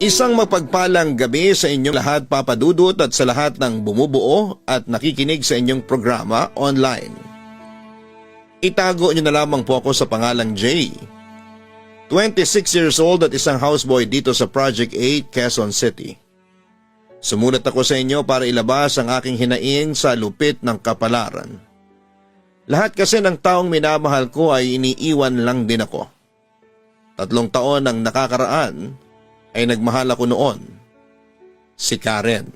Isang mapagpalang gabi sa inyong lahat, Papa Dudut, at sa lahat ng bumubuo at nakikinig sa inyong programa online. Itago niyo na lamang po ako sa pangalang Jay. 26 years old at isang houseboy dito sa Project 8, Quezon City. Sumulat ako sa inyo para ilabas ang aking hinaing sa lupit ng kapalaran. Lahat kasi ng taong minamahal ko ay iniiwan lang din ako. 3 taon ang nakakaraan ay nagmahal ako noon, si Karen.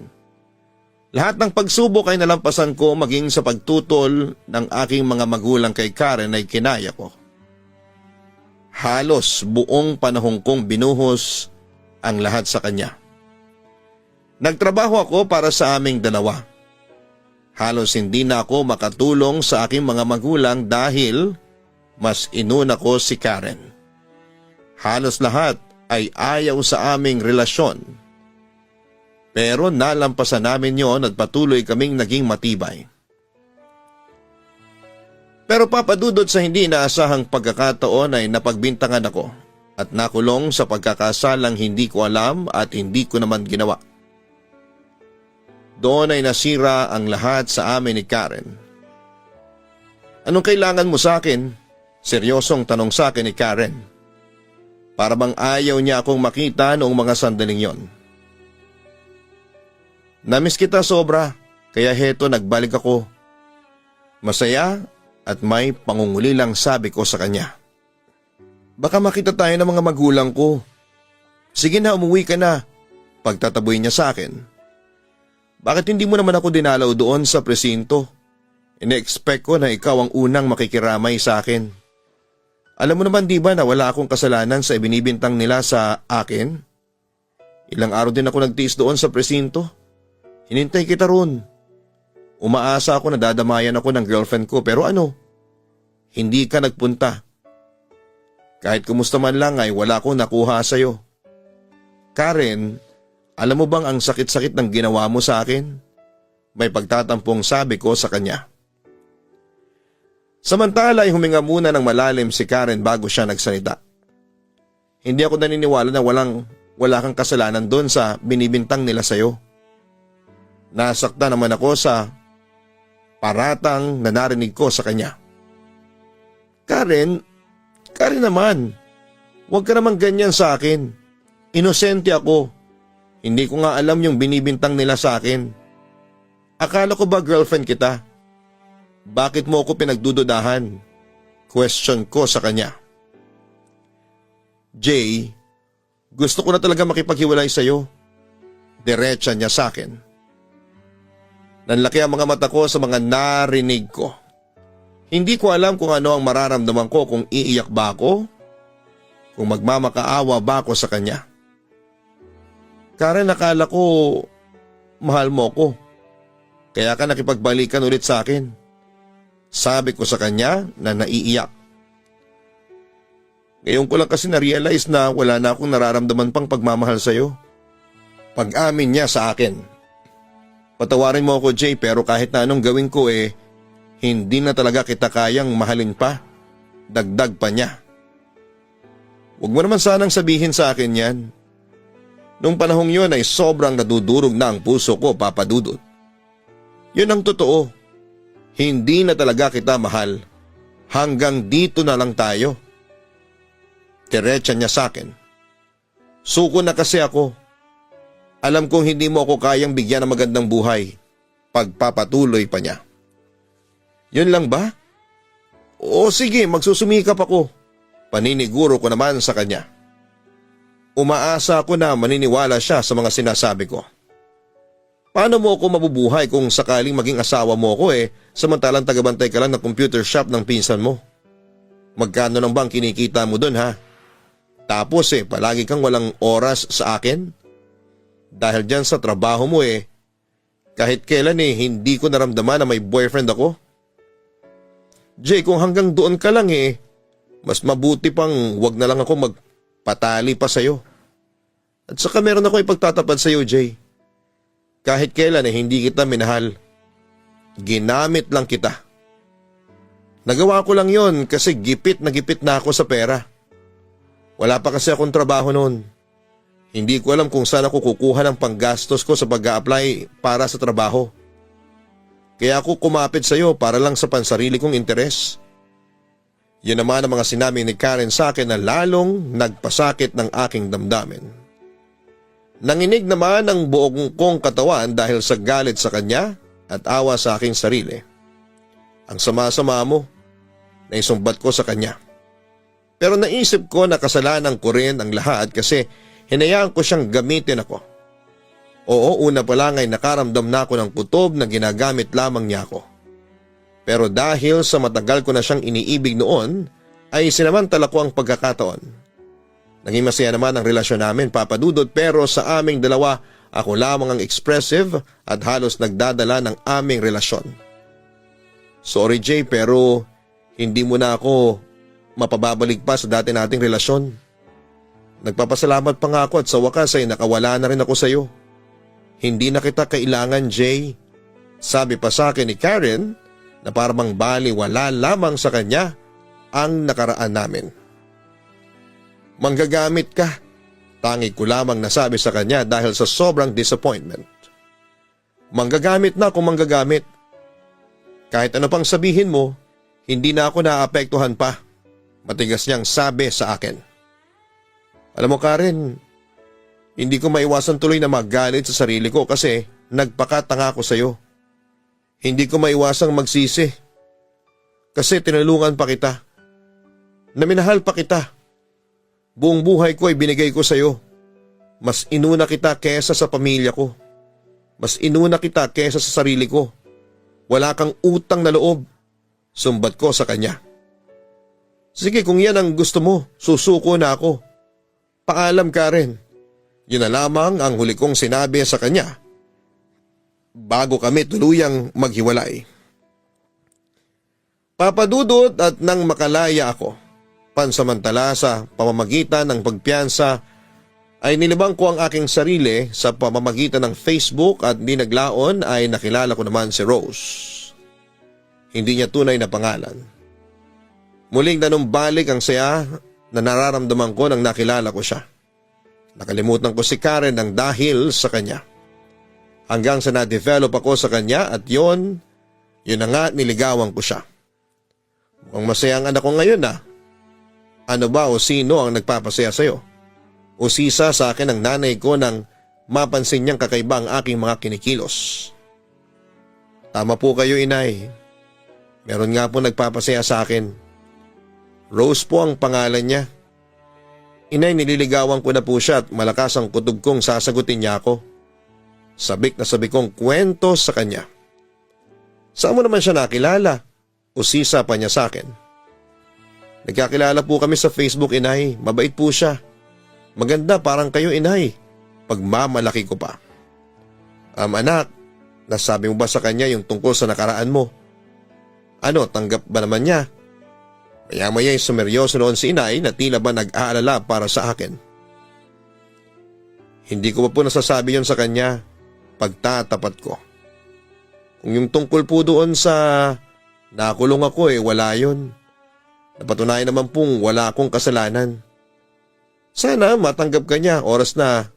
Lahat ng pagsubok ay nalampasan ko, maging sa pagtutol ng aking mga magulang kay Karen ay kinaya ko. Halos buong panahon kong binuhos ang lahat sa kanya. Nagtrabaho ako para sa aming dalawa. Halos hindi na ako makatulong sa aking mga magulang dahil mas inuna ko si Karen. Halos lahat ay ayaw sa aming relasyon. Pero nalampasan namin yon at patuloy kaming naging matibay. Pero papadudod sa hindi inaasahang pagkakataon ay napagbintangan ako at nakulong sa pagkakasalang hindi ko alam at hindi ko naman ginawa. Doon ay nasira ang lahat sa amin ni Karen. Anong kailangan mo sa akin? Seryosong tanong sa akin ni Karen. Para bang ayaw niya akong makita noong mga sandaling yon. Namiss kita sobra, kaya heto nagbalik ako. Masaya at may pangungulilang sabi ko sa kanya. Baka makita tayo ng mga magulang ko. Sige na, umuwi ka na. Pagtataboy niya sa akin. Bakit hindi mo naman ako dinalaw doon sa presinto? Ine-expect ko na ikaw ang unang makikiramay sa akin. Alam mo naman di ba na wala akong kasalanan sa ibinibintang nila sa akin? Ilang araw din ako nagtiis doon sa presinto. Hinintay kita roon. Umaasa ako na dadamayan ako ng girlfriend ko pero ano? Hindi ka nagpunta. Kahit kumusta man lang ay wala akong nakuha sa'yo. Karen, alam mo bang ang sakit-sakit ng ginawa mo sa akin? May pagtatampong sabi ko sa kanya. Samantala ay huminga muna ng malalim si Karen bago siya nagsalita. Hindi ako naniniwala na wala kang kasalanan doon sa binibintang nila sa'yo. Nasaktan naman ako sa paratang na narinig ko sa kanya. Karen naman, huwag ka naman ganyan sa akin. Inosente ako. Hindi ko nga alam yung binibintang nila sa akin. Akala ko ba girlfriend kita? Bakit mo ako pinagdududahan? Question ko sa kanya. Jay, gusto ko na talaga makipaghiwalay sa'yo. Diretsa niya sa akin. Nanlaki ang mga mata ko sa mga narinig ko. Hindi ko alam kung ano ang mararamdaman ko, kung iiyak ba ako, kung magmamakaawa ba ako sa kanya. Karen, nakala ko mahal mo ko. Kaya ka nakipagbalikan ulit sa akin. Sabi ko sa kanya na naiiyak. Ngayon ko lang kasi na-realize na wala na akong nararamdaman pang pagmamahal sa'yo. Pag-amin niya sa akin. Patawarin mo ako, Jay, pero kahit na anong gawin ko hindi na talaga kita kayang mahalin pa. Dagdag pa niya. Huwag mo naman sanang sabihin sa akin yan. Nung panahong yun ay sobrang nadudurog na ang puso ko, Papa Dudut. Yun ang totoo. Hindi na talaga kita mahal. Hanggang dito na lang tayo. Diretsa niya sa akin. Suko na kasi ako. Alam kong hindi mo ako kayang bigyan ng magandang buhay. Pagpapatuloy pa niya. Yun lang ba? Oo, sige, magsusumikap ako. Paniniguro ko naman sa kanya. Umaasa ako na maniniwala siya sa mga sinasabi ko. Paano mo ako mabubuhay kung sakaling maging asawa mo ako samantalang tagabantay ka lang ng computer shop ng pinsan mo? Magkano nang bang kinikita mo dun ha? Tapos palagi kang walang oras sa akin? Dahil dyan sa trabaho mo kahit kailan hindi ko naramdaman na may boyfriend ako. Jay, kung hanggang doon ka lang mas mabuti pang wag na lang ako magpatali pa sa'yo. At saka meron ako ipagtatapad sa'yo, Jay. Kahit kailan hindi kita minahal. Ginamit lang kita. Nagawa ko lang yon kasi gipit na ako sa pera. Wala pa kasi akong trabaho noon. Hindi ko alam kung saan ako kukuha ng panggastos ko sa pag-a-apply para sa trabaho. Kaya ako kumapit sa iyo para lang sa pansarili kong interes. Yun naman ang mga sinabi ni Karen sa akin na lalong nagpasakit ng aking damdamin. Nanginig naman ang buong kong katawan dahil sa galit sa kanya at awa sa aking sarili. Ang sama-sama mo, naisumbat ko sa kanya. Pero naisip ko na kasalanan ko rin ang lahat kasi hinayaan ko siyang gamitin ako. Oo, una pa lang ay nakaramdam na ako ng kutob na ginagamit lamang niya ako. Pero dahil sa matagal ko na siyang iniibig noon, ay sinamantala ko ang pagkakataon. Naging masaya naman ang relasyon namin, Papa Dudut, pero sa aming dalawa, ako lamang ang expressive at halos nagdadala ng aming relasyon. Sorry Jay, pero hindi mo na ako mapababalik pa sa dati nating relasyon. Nagpapasalamat pa nga ako at sa wakas ay nakawala na rin ako sa iyo. Hindi na kita kailangan, Jay. Sabi pa sa akin ni Karen na parang baliwala lamang sa kanya ang nakaraan namin. Manggagamit ka, tangi ko lamang nasabi sa kanya dahil sa sobrang disappointment. Manggagamit na kung manggagamit. Kahit ano pang sabihin mo, hindi na ako naapektuhan pa. Matigas niyang sabi sa akin. Alam mo Karen, hindi ko maiwasan tuloy na magalit sa sarili ko kasi nagpakatanga ko sa iyo. Hindi ko maiwasang magsisi. Kasi tinulungan pa kita. Naminahal pa kita. Buong buhay ko ay binigay ko sa iyo. Mas inuna kita kesa sa pamilya ko. Mas inuna kita kesa sa sarili ko. Wala kang utang na loob. Sumbat ko sa kanya. Sige kung yan ang gusto mo, susuko na ako. Paalam Karen. Yun na lamang ang huli kong sinabi sa kanya bago kami tuluyang maghiwalay. Papadudot at nang makalaya ako, pansamantala sa pamamagitan ng pagpiyansa ay nilibang ko ang aking sarili sa pamamagitan ng Facebook at di naglaon ay nakilala ko naman si Rose. Hindi niya tunay na pangalan. Muling nanumbalik ang saya na nararamdaman ko nang nakilala ko siya. Nakalimutan ko si Karen ng dahil sa kanya. Hanggang sa na-develop ako sa kanya at yun na nga niligawan ko siya. Mukhang masaya ang anak ko ngayon na. Ano ba o sino ang nagpapasaya sa'yo? Usisa sa akin ang nanay ko nang mapansin niyang kakaiba ang aking mga kinikilos. Tama po kayo inay. Meron nga po nagpapasaya sa akin. Rose po ang pangalan niya. Inay, nililigawan ko na po siya at malakas ang kutob kong sasagutin niya ako. Sabik na sabik kong kwento sa kanya. Saan mo naman siya nakilala? Usisa pa niya sa akin. Nagkakilala po kami sa Facebook inay, mabait po siya. Maganda parang kayo inay, pagmamalaki ko pa. Anak, nasabi mo ba sa kanya yung tungkol sa nakaraan mo? Ano, tanggap ba naman niya? Maya-maya'y sumeryoso noon si inay na tila ba nag-aalala para sa akin. Hindi ko pa po nasasabi yon sa kanya, pagtatapat ko. Kung yung tungkol po doon sa nakulong ako wala yon. Napatunayan naman pong wala akong kasalanan. Sana matanggap ka niya oras na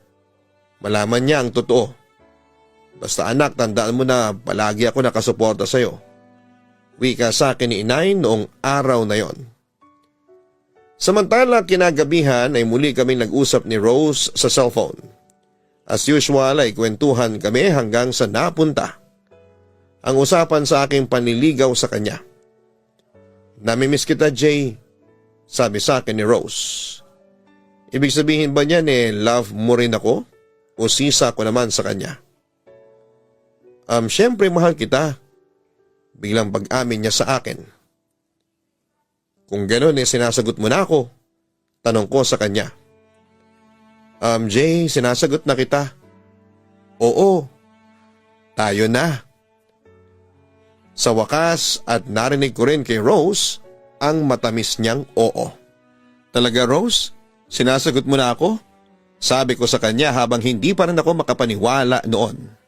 malaman niya ang totoo. Basta anak, tandaan mo na palagi ako nakasuporta sa'yo. Wika sa akin ni inay noong araw na yon. Samantala kinagabihan ay muli kaming nag-usap ni Rose sa cellphone. As usual ay kwentuhan kami hanggang sa napunta ang usapan sa aking panliligaw sa kanya. Namimiss kita Jay, sabi sa akin ni Rose. Ibig sabihin ba niyan love mo rin ako o sisa ko naman sa kanya? Syempre mahal kita. Biglang pag-amin niya sa akin. Kung gano'n sinasagot mo na ako, tanong ko sa kanya. Jay, sinasagot na kita. Oo, tayo na. Sa wakas at narinig ko rin kay Rose ang matamis niyang oo. Talaga Rose, sinasagot mo na ako? Sabi ko sa kanya habang hindi pa rin ako makapaniwala noon.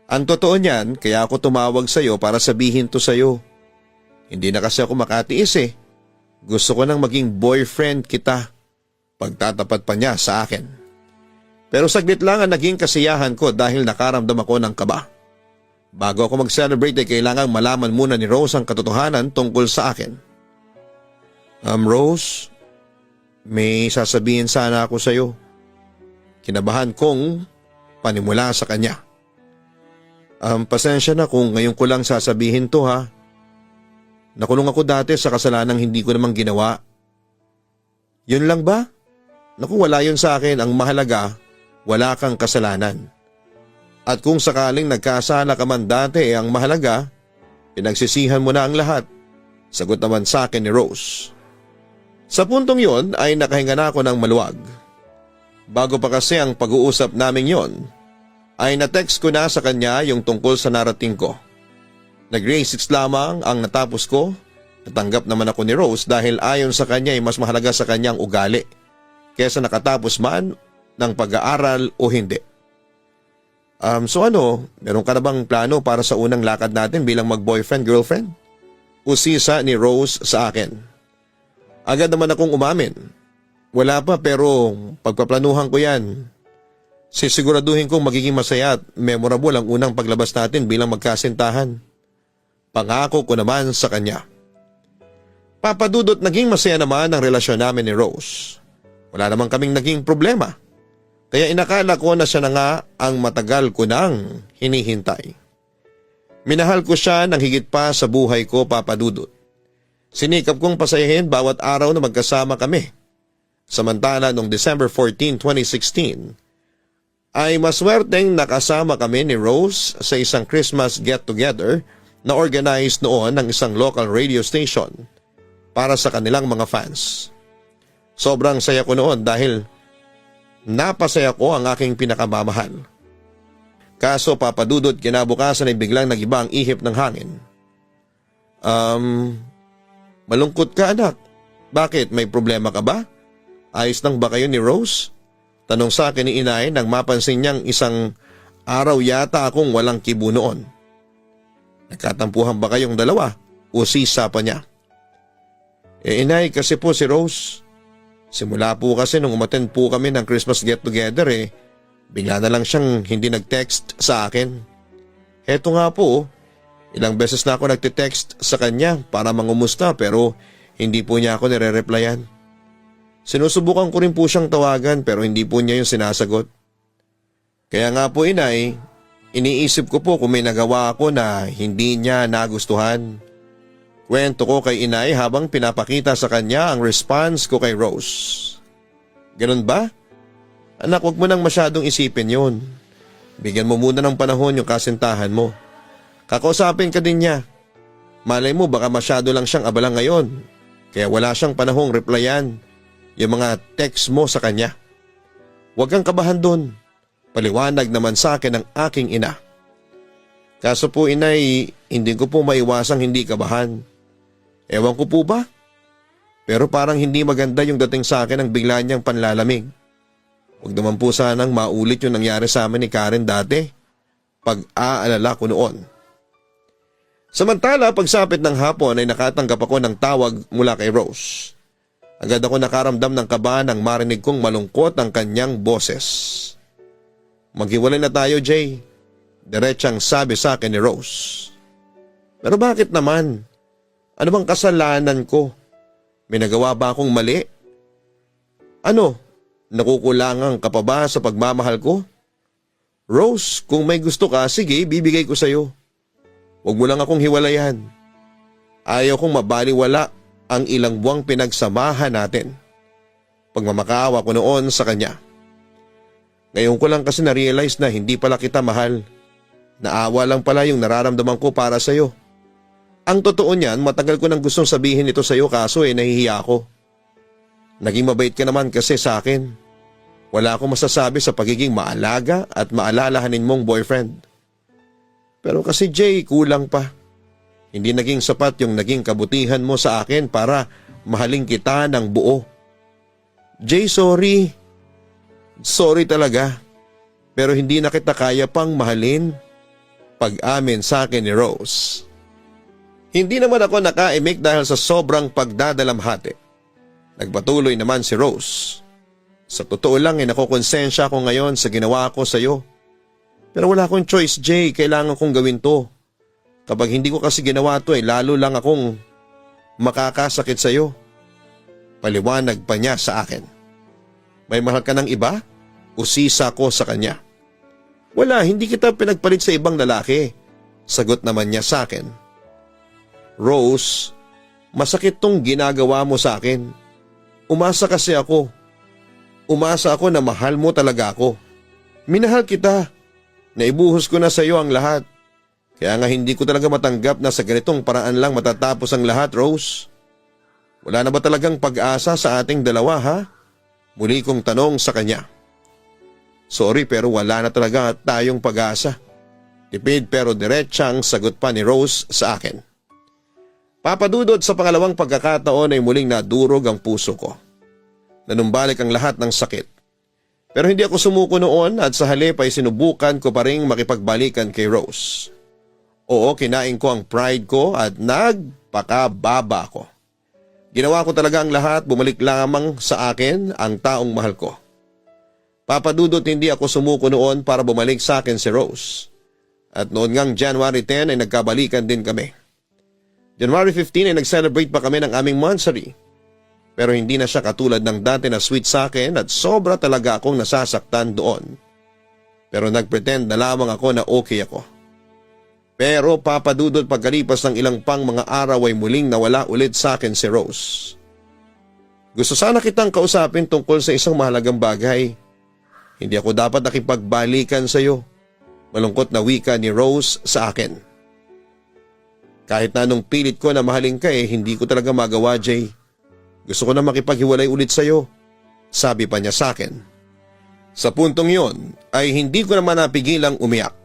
Ang totoo niyan, kaya ako tumawag sa iyo para sabihin to sa iyo. Hindi na kasi ako makatiis Gusto ko nang maging boyfriend kita. Pagtatapat pa niya sa akin. Pero saglit lang ang naging kasiyahan ko dahil nakaramdam ako ng kaba. Bago ako mag-celebrate ay kailangang malaman muna ni Rose ang katotohanan tungkol sa akin. Rose, may sasabihin sana ako sa iyo. Kinabahan kong panimula sa kanya. Pasensya na kung ngayon ko lang sasabihin to ha. Nakulong ako dati sa kasalanang hindi ko namang ginawa. Yun lang ba? Naku, wala yun sa akin. Ang mahalaga, wala kang kasalanan. At kung sakaling nagkasala ka man dati, ang mahalaga, pinagsisihan mo na ang lahat. Sagot naman sa akin ni Rose. Sa puntong yon ay nakahinga na ako ng maluwag. Bago pa kasi ang pag-uusap namin yon, ay na-text ko na sa kanya yung tungkol sa narating ko. Nag-grade 6 lamang ang natapos ko. Natanggap naman ako ni Rose dahil ayon sa kanya ay mas mahalaga sa kanyang ugali kesa nakatapos man ng pag-aaral o hindi. So meron ka na bang plano para sa unang lakad natin bilang mag-boyfriend-girlfriend? Usisa ni Rose sa akin. Agad naman akong umamin. Wala pa pero pagpaplanuhan ko yan. Sisiguraduhin kong magiging masaya at memorable ang unang paglabas natin bilang magkasintahan. Pangako ko naman sa kanya. Papadudot naging masaya naman ang relasyon namin ni Rose. Wala naman kaming naging problema. Kaya inakala ko na siya na nga ang matagal ko nang hinihintay. Minahal ko siya ng higit pa sa buhay ko, Papadudot. Sinikap kong pasayahin bawat araw na magkasama kami. Samantala noong December 14, 2016, ay maswerteng nakasama kami ni Rose sa isang Christmas get-together na organized noon ng isang local radio station para sa kanilang mga fans. Sobrang saya ko noon dahil napasaya ko ang aking pinakamamahal. Kaso Papadudot, kinabukasan ay biglang nagiba ang ihip ng hangin. Malungkot ka anak. Bakit? May problema ka ba? Ayos lang ba kayo ni Rose? Tanong sa akin ni inay nang mapansin niyang isang araw yata akong walang kibo noon. Nagkatampuhan ba kayong dalawa? Usisa pa niya. Inay, kasi po si Rose. Simula po kasi nung umattend po kami ng Christmas get-together bigla na lang siyang hindi nag-text sa akin. Heto nga po, ilang beses na ako nagte-text sa kanya para mangumusta pero hindi po niya ako nire-replyan. Sinusubukan ko rin po siyang tawagan pero hindi po niya yung sinasagot. Kaya nga po inay, iniisip ko po kung may nagawa ako na hindi niya nagustuhan. Kwento ko kay inay habang pinapakita sa kanya ang response ko kay Rose. Ganun ba? Anak, huwag mo nang masyadong isipin yun. Bigyan mo muna ng panahon yung kasintahan mo. Kakausapin ka din niya. Malay mo baka masyado lang siyang abala ngayon. Kaya wala siyang panahong replyan yung mga text mo sa kanya. Huwag kang kabahan doon. Paliwanag naman sa akin ng aking ina. Kaso po inay, hindi ko po maiwasang hindi kabahan. Ewan ko po ba? Pero parang hindi maganda yung dating sa akin ng bigla niyang panlalamig. Huwag naman po sanang maulit yung nangyari sa amin ni Karen dati. Pag-aalala ko noon. Samantala, pagsapit ng hapon ay nakatanggap ako ng tawag mula kay Rose. Agad ako nakaramdam ng kaba nang marinig kong malungkot ang kanyang boses. Maghiwalay na tayo, Jay. Diretsang sabi sa akin ni Rose. Pero bakit naman? Ano bang kasalanan ko? May nagawa ba akong mali? Ano? Nakukulangan ka pa ba sa pagmamahal ko? Rose, kung may gusto ka, sige, bibigay ko sa'yo. Huwag mo lang akong hiwalayan. Ayaw kong mabaliwala ang ilang buwang pinagsamahan natin. Pagmamakaawa ko noon sa kanya. Ngayon ko lang kasi na-realize na hindi pala kita mahal. Naawa lang pala yung nararamdaman ko para sa'yo. Ang totoo niyan, matagal ko nang gustong sabihin ito sa'yo kaso nahihiya ako. Naging mabait ka naman kasi sa akin. Wala akong masasabi sa pagiging maalaga at maalalahanin mong boyfriend. Pero kasi Jay, kulang pa. Hindi naging sapat yung naging kabutihan mo sa akin para mahalin kita ng buo. Jay, sorry. Sorry talaga. Pero hindi na kita kaya pang mahalin. Pag-amin sa akin ni Rose. Hindi naman ako nakaimik dahil sa sobrang pagdadalamhati. Nagpatuloy naman si Rose. Sa totoo lang nakokonsensya ako ngayon sa ginawa ko sa'yo. Pero wala akong choice, Jay. Kailangan kong gawin to. Kapag hindi ko kasi ginawa to lalo lang akong makakasakit sa'yo. Paliwanag pa niya sa akin. May mahal ka ng iba? Usisa ko sa kanya. Wala, hindi kita pinagpalit sa ibang lalaki. Sagot naman niya sa akin. Rose, masakit tong ginagawa mo sa akin. Umasa kasi ako. Umasa ako na mahal mo talaga ako. Minahal kita. Naibuhos ko na sa iyo ang lahat. Kaya nga hindi ko talaga matanggap na sa ganitong paraan lang matatapos ang lahat, Rose. Wala na ba talagang pag-asa sa ating dalawa, ha? Muli kong tanong sa kanya. Sorry pero wala na talaga tayong pag-asa. Tipid pero diretsang sagot pa ni Rose sa akin. Papadudod sa pangalawang pagkakataon ay muling nadurog ang puso ko. Nanumbalik ang lahat ng sakit. Pero hindi ako sumuko noon at sa halip ay sinubukan ko pa ring makipagbalikan kay Rose. Oo, kinain ko ang pride ko at nagpakababa ko. Ginawa ko talaga ang lahat, bumalik lamang sa akin ang taong mahal ko. Papadudot hindi ako sumuko noon para bumalik sa akin si Rose. At noon ngang January 10 ay nagkabalikan din kami. January 15 ay nag-celebrate pa kami ng aming monthsary. Pero hindi na siya katulad ng dati na sweet sa akin at sobra talaga akong nasasaktan doon. Pero nagpretend na lamang ako na okay ako. Pero papadudod pagkalipas ng ilang pang mga araw ay muling nawala ulit sa akin si Rose. Gusto sana kitang kausapin tungkol sa isang mahalagang bagay. Hindi ako dapat nakipagbalikan sa iyo. Malungkot na wika ni Rose sa akin. Kahit na anong pilit ko na mahalin ka hindi ko talaga magawa, Jay. Gusto ko na makipaghiwalay ulit sa iyo. Sabi pa niya sa akin. Sa puntong yon ay hindi ko naman napigilang umiyak.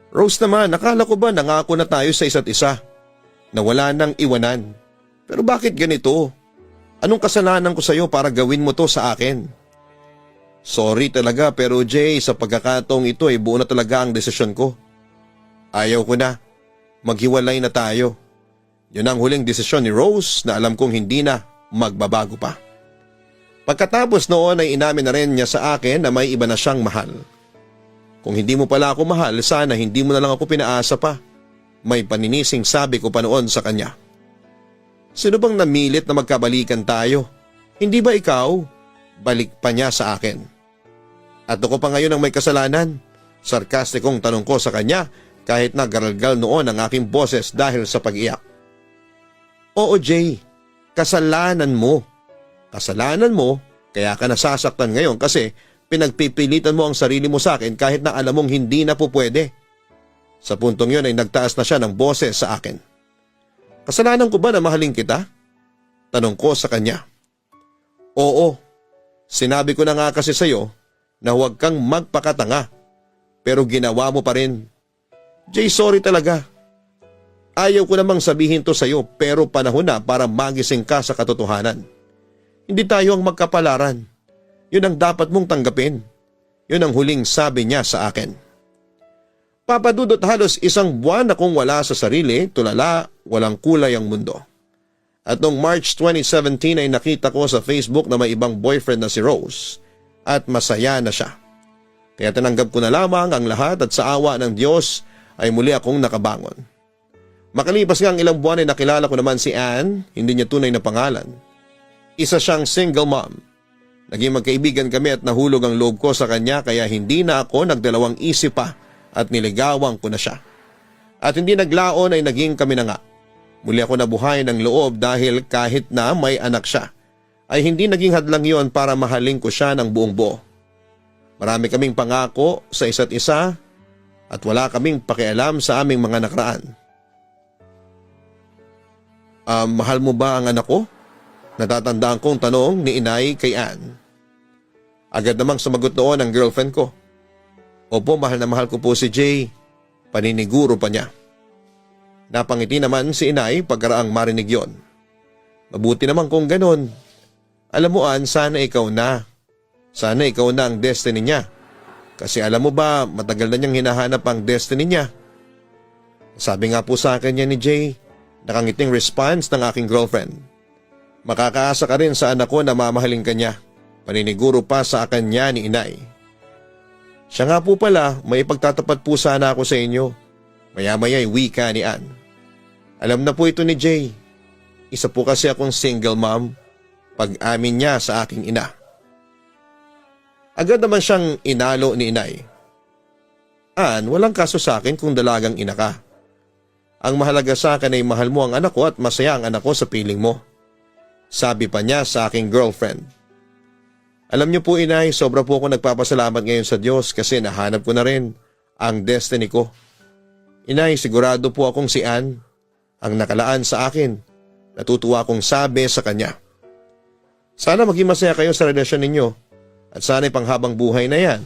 Rose naman, nakala ko ba nangako na tayo sa isa't isa? Na wala nang iwanan. Pero bakit ganito? Anong kasalanan ko sa iyo para gawin mo to sa akin? Sorry talaga pero Jay, sa pagkakataong ito ay buo na talaga ang desisyon ko. Ayaw ko na. Maghiwalay na tayo. Yun ang huling desisyon ni Rose na alam kong hindi na magbabago pa. Pagkatapos noon ay inamin na rin niya sa akin na may iba na siyang mahal. Kung hindi mo pala ako mahal, sana hindi mo na lang ako pinaasa pa. May paninising sabi ko pa noon sa kanya. Sino bang namilit na magkabalikan tayo? Hindi ba ikaw? Balik pa niya sa akin. At ako pa ngayon ang may kasalanan? Sarkastikong tanong ko sa kanya kahit nagaralgal noon ang aking boses dahil sa pag-iyak. Oo Jay, kasalanan mo. Kasalanan mo kaya ka nasasaktan ngayon kasi pinagpipilitan mo ang sarili mo sa akin kahit na alam mong hindi na po pwede. Sa puntong yun ay nagtaas na siya ng boses sa akin. Kasalanan ko ba na mahalin kita? Tanong ko sa kanya. Oo, sinabi ko na nga kasi sa'yo na huwag kang magpakatanga pero ginawa mo pa rin. Jay, sorry talaga. Ayaw ko namang sabihin to sa'yo pero panahon na para magising ka sa katotohanan. Hindi tayo ang magkapalaran. Yun ang dapat mong tanggapin. Yun ang huling sabi niya sa akin. Papadudot halos isang buwan akong wala sa sarili, tulala, walang kulay ang mundo. At noong March 2017 ay nakita ko sa Facebook na may ibang boyfriend na si Rose at masaya na siya. Kaya tinanggap ko na lamang ang lahat at sa awa ng Diyos ay muli akong nakabangon. Makalipas nga ang ilang buwan ay nakilala ko naman si Anne, hindi niya tunay na pangalan. Isa siyang single mom. Naging magkaibigan kami at nahulog ang loob ko sa kanya kaya hindi na ako nagdalawang isip pa at niligawan ko na siya. At hindi naglaon ay naging kami na nga. Muli ako nabuhay ng loob dahil kahit na may anak siya, ay hindi naging hadlang yon para mahalin ko siya ng buong buo. Marami kaming pangako sa isa't isa at wala kaming pakialam sa aming mga nakaraan. Mahal mo ba ang anak ko? Natatandaan kong tanong ni inay kay Anne. Agad namang sumagot noon ang girlfriend ko. Opo, mahal na mahal ko po si Jay. Paniniguro pa niya. Napangiti naman si inay pagkaraang marinig yon. Mabuti naman kung ganon. Alam mo Anne, sana ikaw na. Sana ikaw na ang destiny niya. Kasi alam mo ba, matagal na niyang hinahanap ang destiny niya. Sabi nga po sa akin niya ni Jay, nakangiting response ng aking girlfriend. Makakaasa ka rin sa anak ko na mamahalin ka niya. Paniniguro pa sa kanya ni inay. Siya nga po pala, may ipagtatapat po sana ako sa inyo. Maya-maya'y wika ni Ann. Alam na po ito ni Jay. Isa po kasi akong single mom. Pag-amin niya sa aking ina. Agad naman siyang inalo ni inay. Ann, walang kaso sa akin kung dalagang ina ka. Ang mahalaga sa akin ay mahal mo ang anak ko at masaya ang anak ko sa piling mo. Sabi pa niya sa aking girlfriend. Alam niyo po inay, sobra po ako nagpapasalamat ngayon sa Diyos kasi nahanap ko na rin ang destiny ko. Inay, sigurado po akong si Ann ang nakalaan sa akin. Natutuwa akong sabi sa kanya. Sana maging masaya kayo sa relasyon ninyo at sana'y panghabang buhay na yan.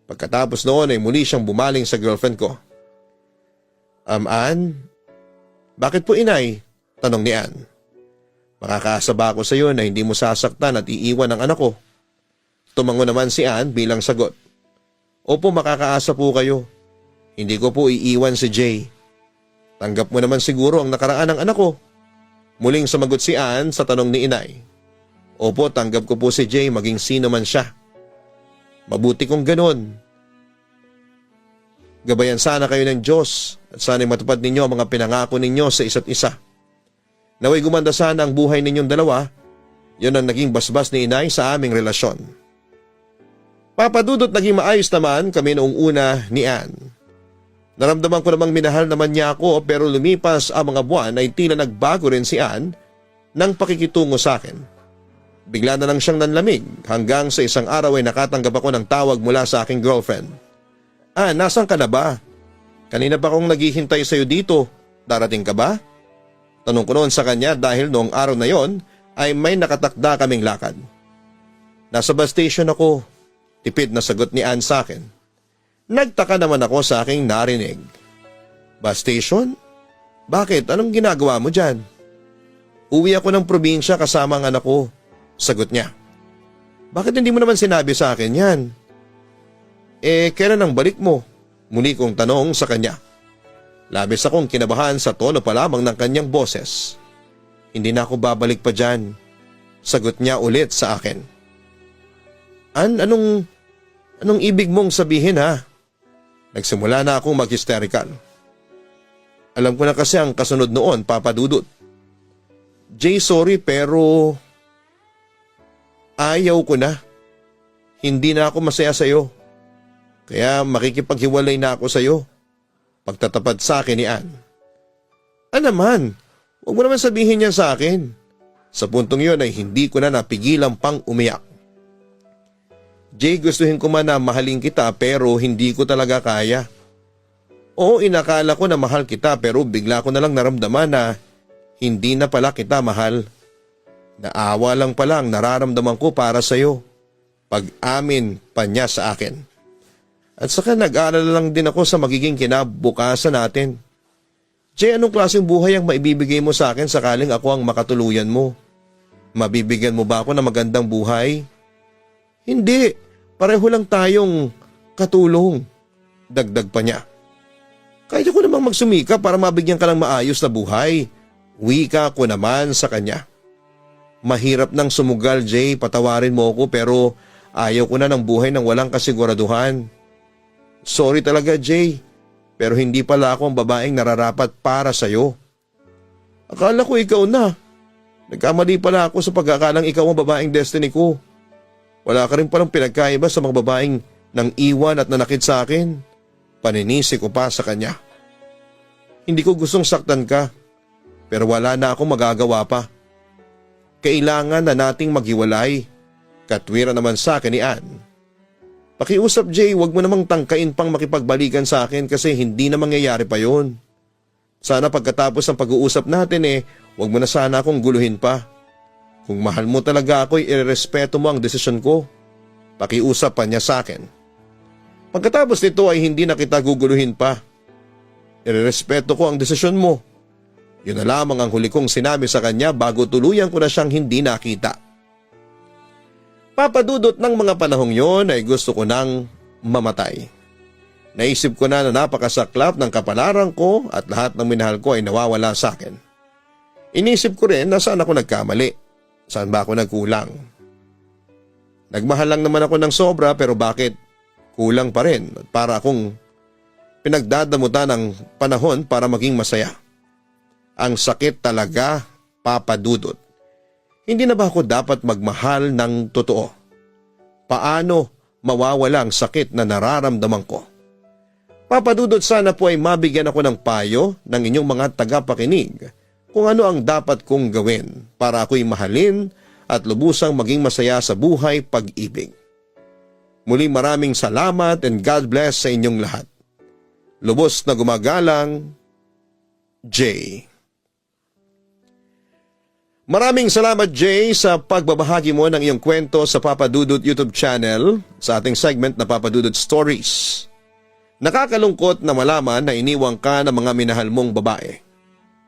Pagkatapos noon ay muli siyang bumaling sa girlfriend ko. Ann? Bakit po inay? Tanong ni Ann. Makakaasa ba ako sa iyo na hindi mo sasaktan at iiwan ang anak ko? Tumango naman si Ann bilang sagot. Opo, makakaasa po kayo. Hindi ko po iiwan si Jay. Tanggap mo naman siguro ang nakaraan ng anak ko. Muling sumagot si Ann sa tanong ni inay. Opo, tanggap ko po si Jay maging sino man siya. Mabuti kung ganon. Gabayan sana kayo ng Diyos at sana'y matupad ninyo ang mga pinangako ninyo sa isa't isa. Naway gumanda sana ang buhay ninyong dalawa. Yun ang naging basbas ni inay sa aming relasyon. Papadudot naging maayos naman kami noong una ni Ann. Naramdaman ko namang minahal naman niya ako pero lumipas ang mga buwan ay tila nagbago rin si Ann ng pakikitungo sa akin. Bigla na lang siyang nanlamig hanggang sa isang araw ay nakatanggap ako ng tawag mula sa aking girlfriend. Nasan ka na ba? Kanina pa akong naghihintay sa iyo dito. Darating ka ba? Tanong ko noon sa kanya dahil noong araw na yon ay may nakatakda kaming lakad. Nasa bus station ako. Tipid na sagot ni Ann sa akin. Nagtaka naman ako sa aking narinig. Bus station? Bakit? Anong ginagawa mo dyan? Uwi ako ng probinsya kasama ang anak ko. Sagot niya. Bakit hindi mo naman sinabi sa akin yan? Kailan ang balik mo? Muli kong tanong sa kanya. Labis akong kinabahan sa tono pa lamang ng kanyang boses. Hindi na ako babalik pa dyan. Sagot niya ulit sa akin. Anong ibig mong sabihin ha? Nagsimula na akong mag-hysterical. Alam ko na kasi ang kasunod noon, Papa Dudut. Jay, sorry pero ayaw ko na. Hindi na ako masaya sa'yo. Kaya makikipaghiwalay na ako sa'yo. Pagtatapad sa akin ni Ann. Naman? Huwag mo naman sabihin yan sa akin. Sa puntong yun ay hindi ko na napigilan pang umiyak. Jay, gustuhin ko man na mahalin kita pero hindi ko talaga kaya. Oo, inakala ko na mahal kita pero bigla ko na lang naramdaman na hindi na pala kita mahal. Naawa lang pala ang nararamdaman ko para sa'yo. Pag-amin pa niya sa akin. At saka nag-aalala lang din ako sa magiging kinabukasan natin. Jay, anong klaseng buhay ang maibibigay mo sa akin sakaling ako ang makatuluyan mo? Mabibigyan mo ba ako ng magandang buhay? Hindi. Pareho lang tayong katulong. Dagdag pa niya. Kaya ko namang magsumika para mabigyan ka ng maayos na buhay. Wika ko naman sa kanya. Mahirap nang sumugal, Jay, patawarin mo ako pero ayaw ko na ng buhay ng walang kasiguraduhan. Sorry talaga, Jay, pero hindi pala ako ang babaeng nararapat para sa'yo. Akala ko ikaw na. Nagkamali pala ako sa pagkakalang ikaw ang babaeng destiny ko. Wala ka rin palang pinagkaiba sa mga babaeng nang iwan at nanakit sa akin. Paninisi ko pa sa kanya. Hindi ko gustong saktan ka, pero wala na akong magagawa pa. Kailangan na nating maghiwalay. Katwira naman sa akin ni Ann. Pakiusap, Jay, wag mo namang tangkain pang makipagbalikan sa akin kasi hindi na mangyayari pa yon. Sana pagkatapos ng pag-uusap natin wag mo na sana akong guluhin pa. Kung mahal mo talaga ako, irerespeto mo ang desisyon ko. Pakiusap pa niya sa akin. Pagkatapos nito ay hindi na kita guguluhin pa. Irerespeto ko ang desisyon mo. Yun na lamang ang huli kong sinabi sa kanya bago tuluyan ko na siyang hindi nakita. Papadudot ng mga panahong yon ay gusto ko nang mamatay. Naisip ko na napakasaklap ng kapalaran ko at lahat ng minahal ko ay nawawala sa akin. Inisip ko rin na saan ako nagkamali. Saan ba ako nagkulang? Nagmahal lang naman ako ng sobra pero bakit kulang pa rin at para akong pinagdadamutan ng panahon para maging masaya. Ang sakit talaga, Papa Dudut. Hindi na ba ako dapat magmahal ng totoo? Paano mawawala ang sakit na nararamdaman ko? Papa Dudut, sana po ay mabigyan ako ng payo ng inyong mga tagapakinig kung ano ang dapat kong gawin para ako'y mahalin at lubusang maging masaya sa buhay pag-ibig. Muli maraming salamat and God bless sa inyong lahat. Lubos na gumagalang, Jay. Maraming salamat, Jay, sa pagbabahagi mo ng iyong kwento sa Papa Dudut YouTube channel sa ating segment na Papa Dudut Stories. Nakakalungkot na malaman na iniwang ka ng mga minahal mong babae.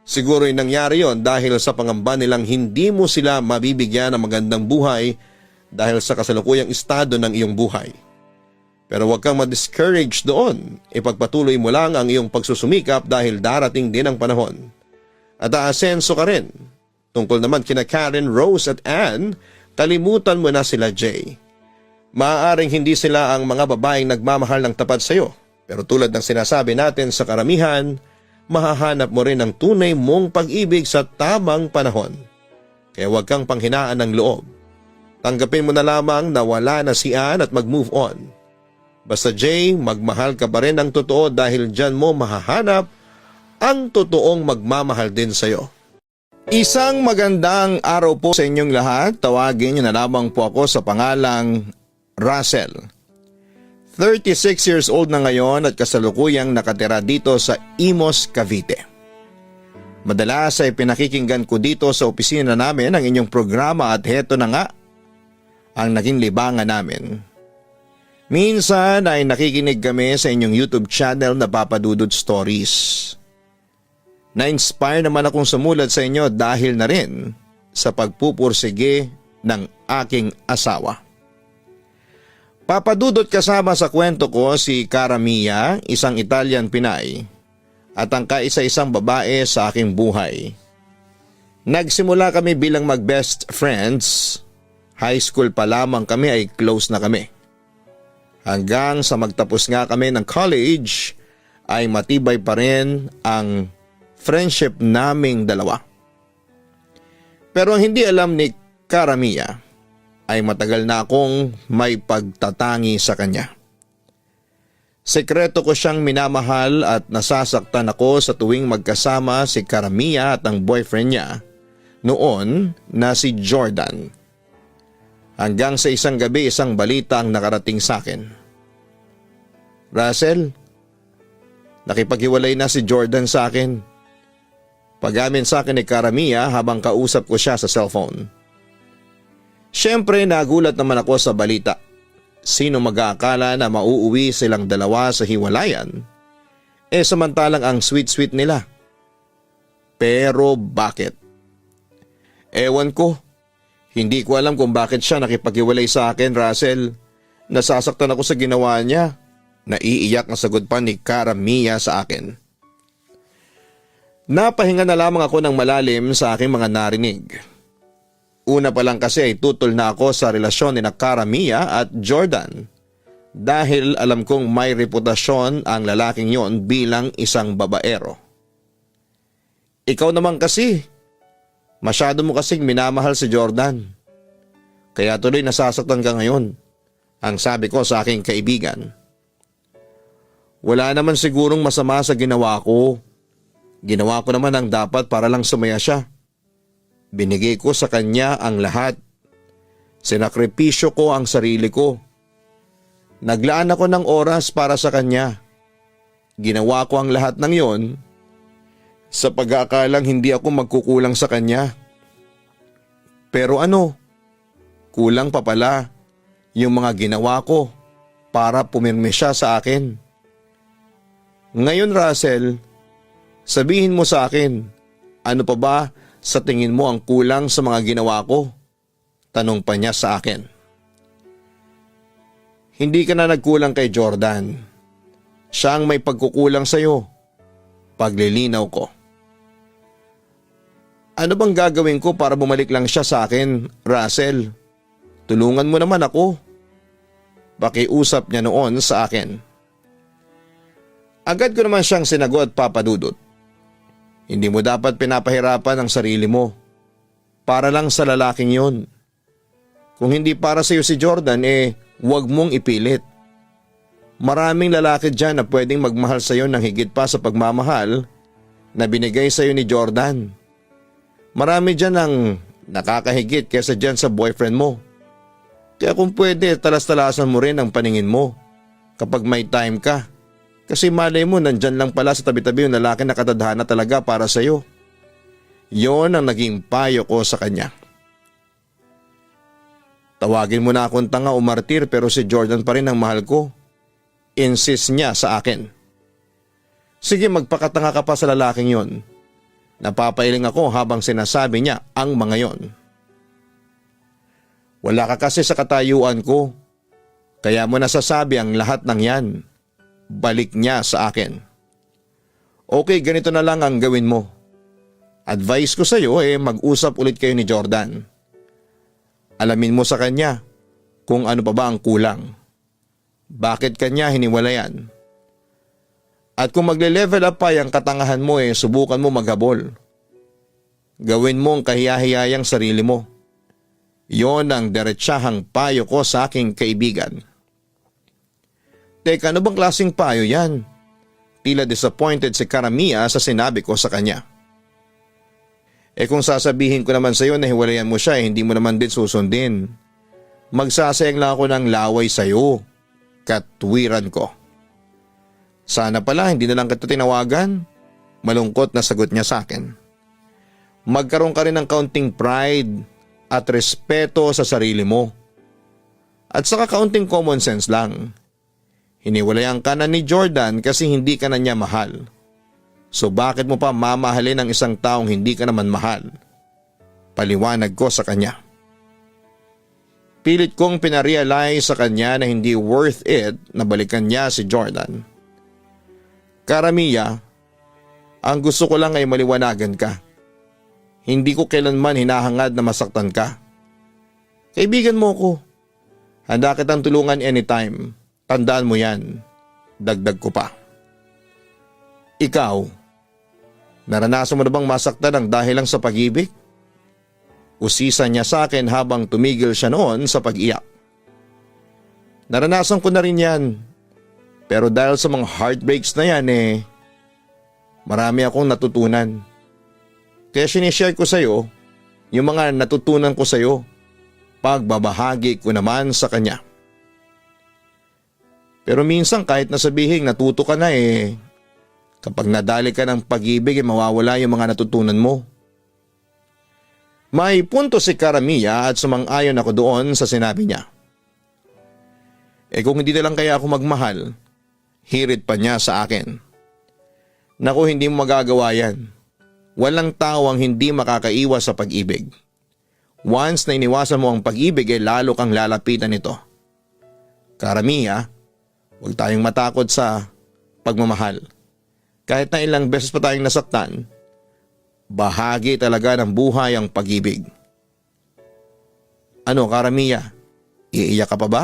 Siguro'y nangyari yon dahil sa pangamba nilang hindi mo sila mabibigyan ng magandang buhay dahil sa kasalukuyang estado ng iyong buhay. Pero huwag kang ma-discourage doon. Ipagpatuloy mo lang ang iyong pagsusumikap dahil darating din ang panahon. At aasenso ka rin. Tungkol naman kina Karen, Rose at Anne, kalimutan mo na sila, Jay. Maaaring hindi sila ang mga babaeng nagmamahal ng tapat sa iyo. Pero tulad ng sinasabi natin sa karamihan, mahahanap mo rin ang tunay mong pag-ibig sa tamang panahon. Kaya huwag kang panghinaan ng loob. Tanggapin mo na lamang na wala na si Anne at mag-move on. Basta Jay, magmahal ka pa rin ng totoo dahil dyan mo mahahanap ang totoong magmamahal din sa'yo. Isang magandang araw po sa inyong lahat. Tawagin niyo na lamang po ako sa pangalang Russell. 36 years old na ngayon at kasalukuyang nakatira dito sa Imos, Cavite. Madalas ay pinakikinggan ko dito sa opisina namin ang inyong programa at heto na nga ang naging libangan namin. Minsan ay nakikinig kami sa inyong YouTube channel na Papa Dudut Stories. Na-inspire naman akong sumulat sa inyo dahil na rin sa pagpupursige ng aking asawa. Papa Dudut, kasama sa kwento ko si Cara Mia, isang Italian Pinay, at ang kaisa-isang babae sa aking buhay. Nagsimula kami bilang mag-best friends. High school pa lamang kami ay close na kami. Hanggang sa magtapos nga kami ng college ay matibay pa rin ang friendship naming dalawa. Pero ang hindi alam ni Cara Mia ay matagal na akong may pagtatangi sa kanya. Sekreto ko siyang minamahal at nasasaktan ako sa tuwing magkasama si Cara Mia at ang boyfriend niya noon na si Jordan. Hanggang sa isang gabi isang balita ang nakarating sa akin. Russell, nakipaghiwalay na si Jordan sa akin. Pag-amin sa akin ni Cara Mia habang kausap ko siya sa cellphone. Siyempre nagulat naman ako sa balita. Sino mag-aakala na mauuwi silang dalawa sa hiwalayan? Samantalang ang sweet-sweet nila. Pero bakit? Ewan ko. Hindi ko alam kung bakit siya nakipaghiwalay sa akin, Russell. Nasasaktan ako sa ginawa niya. Naiiyak na sagot pa ni Cara Mia sa akin. Napahinga na lamang ako ng malalim sa aking mga narinig. Una pa lang kasi ay tutol na ako sa relasyon ni Cara Mia at Jordan dahil alam kong may reputasyon ang lalaking yon bilang isang babaero. Ikaw naman kasi, masyado mo kasing minamahal si Jordan. Kaya tuloy nasasaktan ka ngayon, ang sabi ko sa aking kaibigan. Wala naman sigurong masama sa ginawa ko. Ginawa ko naman ang dapat para lang sumaya siya. Binigay ko sa kanya ang lahat. Sinakripisyo ko ang sarili ko. Naglaan ako ng oras para sa kanya. Ginawa ko ang lahat ng yon sa pag-aakalang hindi ako magkukulang sa kanya. Pero ano? Kulang pa pala yung mga ginawa ko para pumirme siya sa akin. Ngayon, Russell, sabihin mo sa akin, ano pa ba sa tingin mo ang kulang sa mga ginawa ko? Tanong pa niya sa akin. Hindi ka na nagkulang kay Jordan. Siya ang may pagkukulang sa iyo. Paglilinaw ko. Ano bang gagawin ko para bumalik lang siya sa akin, Russell? tulungan mo naman ako. Pakiusap niya noon sa akin. Agad ko naman siyang sinagot, Papa Dudut. Hindi mo dapat pinapahirapan ang sarili mo. Para lang sa lalaking yon. Kung hindi para sa iyo si Jordan, huwag mong ipilit. Maraming lalaki dyan na pwedeng magmahal sa iyo ng higit pa sa pagmamahal na binigay sa iyo ni Jordan. Marami dyan ang nakakahigit kesa dyan sa boyfriend mo. Kaya kung pwede, talas-talasan mo rin ang paningin mo kapag may time ka. Kasi malay mo, nandyan lang pala sa tabi-tabi yung lalaki na katadhana talaga para sa iyo. Yon ang naging payo ko sa kanya. Tawagin mo na akong tanga o martir pero si Jordan pa rin ang mahal ko. Insist niya sa akin. Sige, magpakatanga ka pa sa lalaking yon. Napapailing ako habang sinasabi niya ang mga yon. Wala ka kasi sa katayuan ko. Kaya mo nasasabi ang lahat ng yan. Balik niya sa akin. Okay, ganito na lang ang gawin mo. Advice ko sa iyo mag-usap ulit kayo ni Jordan. Alamin mo sa kanya kung ano pa ba ang kulang. Bakit kanya hiniwalayan? At kung magle-level up pa yung katangahan mo subukan mo maghabol. Gawin mo ang kahiya-hiyayang sarili mo. Yon ang diretsahang payo ko sa aking kaibigan. Teka, ano bang klaseng payo yan? Tila disappointed si Karamia sa sinabi ko sa kanya. Kung sasabihin ko naman sa iyo na hiwalayan mo siya hindi mo naman din susundin. Magsasayang lang ako ng laway sa iyo. Katwiran ko. Sana pala hindi na lang kita tinawagan. Malungkot na sagot niya sa akin. Magkaroon ka rin ng kaunting pride at respeto sa sarili mo. At saka kaunting common sense lang. Hiniwalayan ka na ni Jordan kasi hindi ka na niya mahal. So bakit mo pa mamahalin ang isang taong hindi ka naman mahal? Paliwanag ko sa kanya. Pilit kong pinarealize sa kanya na hindi worth it na balikan niya si Jordan. Karamia, ang gusto ko lang ay maliwanagan ka. Hindi ko kailanman hinahangad na masaktan ka. Kaibigan mo ko. Handa kitang tulungan anytime. Tandaan mo yan. Dagdag ko pa. Ikaw, naranasan mo na bang masaktan ng dahil lang sa pag-ibig? Usisa niya sa akin habang tumigil siya noon sa pag-iyak. Naranasan ko na rin yan. Pero dahil sa mga heartbreaks na yan marami akong natutunan. Kaya sinishare ko sa iyo yung mga natutunan ko sa iyo. Pagbabahagi ko naman sa kanya. Pero minsan kahit nasabihin natuto ka na kapag nadali ka ng pag-ibig mawawala yung mga natutunan mo. May punto si Karamia at sumang-ayon ako doon sa sinabi niya. Kung hindi na lang kaya ako magmahal, hirit pa niya sa akin. Naku, hindi mo magagawa yan. Walang tao ang hindi makakaiwas sa pag-ibig. Once na iniwasan mo ang pag-ibig lalo kang lalapitan nito. Karamia, huwag tayong matakot sa pagmamahal. Kahit na ilang beses pa tayong nasaktan, bahagi talaga ng buhay ang pag-ibig. Ano, Karamia? Iiyak ka pa ba?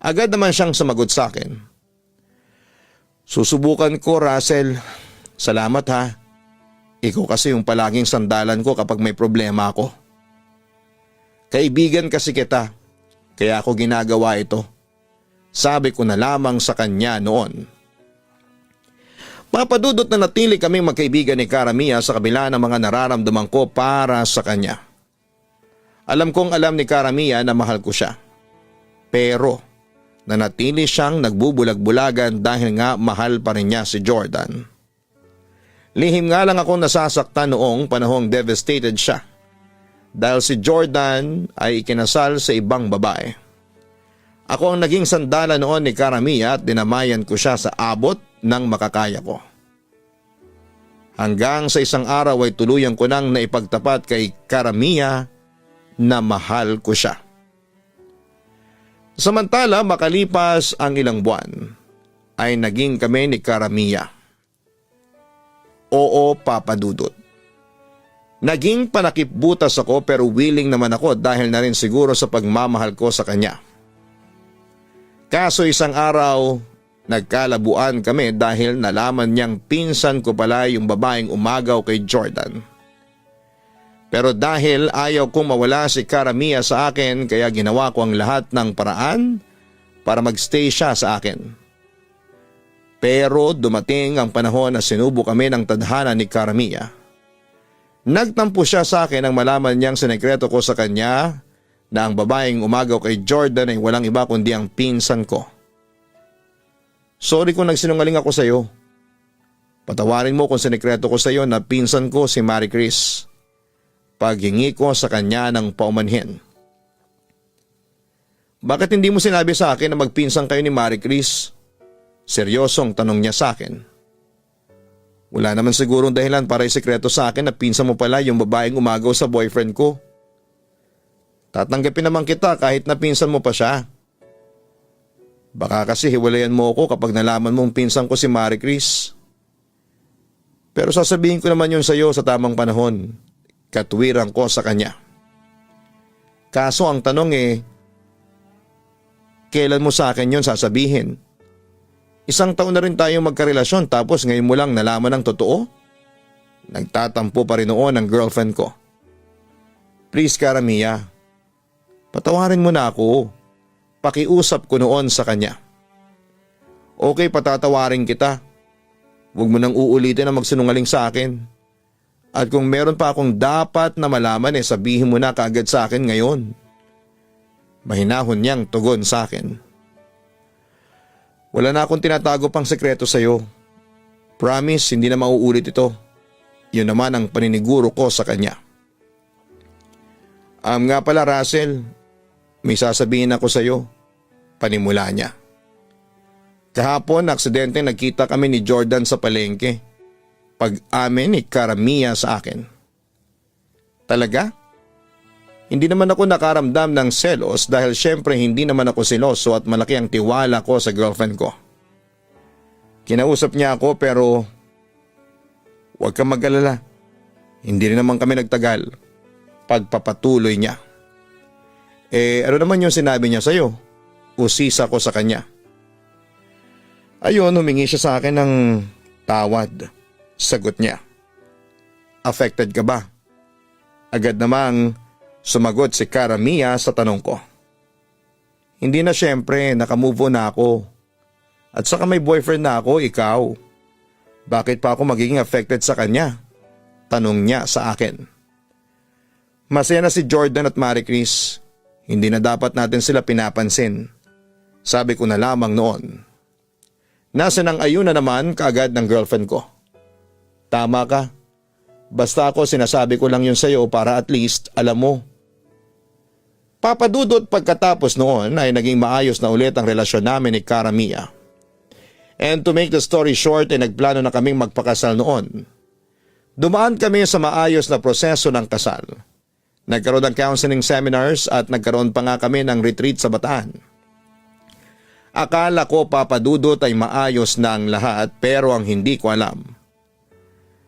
Agad naman siyang sumagot sa akin. Susubukan ko, Russell. Salamat ha. Ikaw kasi yung palaging sandalan ko kapag may problema ako. Kaibigan kasi kita, kaya ako ginagawa ito. Sabi ko na lamang sa kanya noon. Mapadudot na natili kaming magkaibigan ni Karamia sa kabila ng mga nararamdaman ko para sa kanya. Alam kong alam ni Karamia na mahal ko siya. Pero nanatili siyang nagbubulag-bulagan dahil nga mahal pa rin niya si Jordan. Lihim nga lang akong nasasaktan noong panahong devastated siya dahil si Jordan ay ikinasal sa ibang babae. Ako ang naging sandala noon ni Karamia at dinamayan ko siya sa abot ng makakaya ko. Hanggang sa isang araw ay tuluyan ko nang naipagtapat kay Karamia na mahal ko siya. Samantala makalipas ang ilang buwan ay naging kami ni Karamia. Oo, Papa Dudut. Naging panakipbutas ako pero willing naman ako dahil na rin siguro sa pagmamahal ko sa kanya. Kaso isang araw, nagkalabuan kami dahil nalaman niyang pinsan ko pala yung babaeng umagaw kay Jordan. Pero dahil ayaw kong mawala si Cara Mia sa akin kaya ginawa ko ang lahat ng paraan para magstay siya sa akin. Pero dumating ang panahon na sinubo kami ng tadhana ni Cara Mia. Nagtampo siya sa akin nang malaman niyang sinekreto ko sa kanya na ang babaeng umagaw kay Jordan ay walang iba kundi ang pinsan ko. Sorry kung nagsinungaling ako sa iyo. Patawarin mo kung sinekreto ko sa iyo na pinsan ko si Marie Chris. Paghingi ko sa kanya ng paumanhin. Bakit hindi mo sinabi sa akin na magpinsan kayo ni Marie Chris? Seryosong tanong niya sa akin. Wala naman sigurong dahilan para isekreto sa akin na pinsan mo pala yung babaeng umagaw sa boyfriend ko. Tatanggapin naman kita kahit na pinsan mo pa siya. Baka kasi hiwalayan mo ako kapag nalaman mong pinsan ko si Marie Chris. Pero sasabihin ko naman yun sa iyo sa tamang panahon. Katwiran ko sa kanya. Kaso ang tanong kailan mo sa akin yun sasabihin? Isang taon na rin tayong magkarelasyon tapos ngayon mo lang nalaman ng totoo? Nagtatampo pa rin noon ang girlfriend ko. Please Cara Mia, patawarin mo na ako. Pakiusap ko noon sa kanya. Okay, patatawarin kita. Huwag mo nang uulitin na magsinungaling sa akin. At kung meron pa akong dapat na malaman sabihin mo na kaagad sa akin ngayon. Mahinahon niyang tugon sa akin. Wala na akong tinatago pang sekreto sa iyo. Promise, hindi na mauulit ito. Yun naman ang paniniguro ko sa kanya. Nga pala Russell, may sasabihin ako sa iyo. Panimula niya. Kahapon, aksidente nagkita kami ni Jordan sa palengke. Pag-amin ni Cara Mia sa akin. Talaga? Hindi naman ako nakaramdam ng selos dahil syempre hindi naman ako seloso at malaki ang tiwala ko sa girlfriend ko. Kinausap niya ako pero huwag kang mag-alala. Hindi rin naman kami nagtagal. Pagpapatuloy niya. Ano naman yung sinabi niya sa'yo? Usisa ko sa kanya. Ayun, humingi siya sa akin ng tawad. Sagot niya. Affected ka ba? Agad namang sumagot si Cara Mia sa tanong ko. Hindi na syempre, nakamove on na ako. At saka may boyfriend na ako, ikaw. Bakit pa ako magiging affected sa kanya? Tanong niya sa akin. Masaya na si Jordan at Marie Chris. Hindi na dapat natin sila pinapansin. Sabi ko na lamang noon. Nasa nang ayun na naman kaagad ng girlfriend ko. Tama ka. Basta ako sinasabi ko lang yun sa'yo para at least alam mo. Papadudot pagkatapos noon ay naging maayos na ulit ang relasyon namin ni Cara Mia. And to make the story short ay nagplano na kaming magpakasal noon. Dumaan kami sa maayos na proseso ng kasal. Nagkaroon ng counseling seminars at nagkaroon pa nga kami ng retreat sa Bataan. Akala ko papadudot ay maayos na ang lahat pero ang hindi ko alam.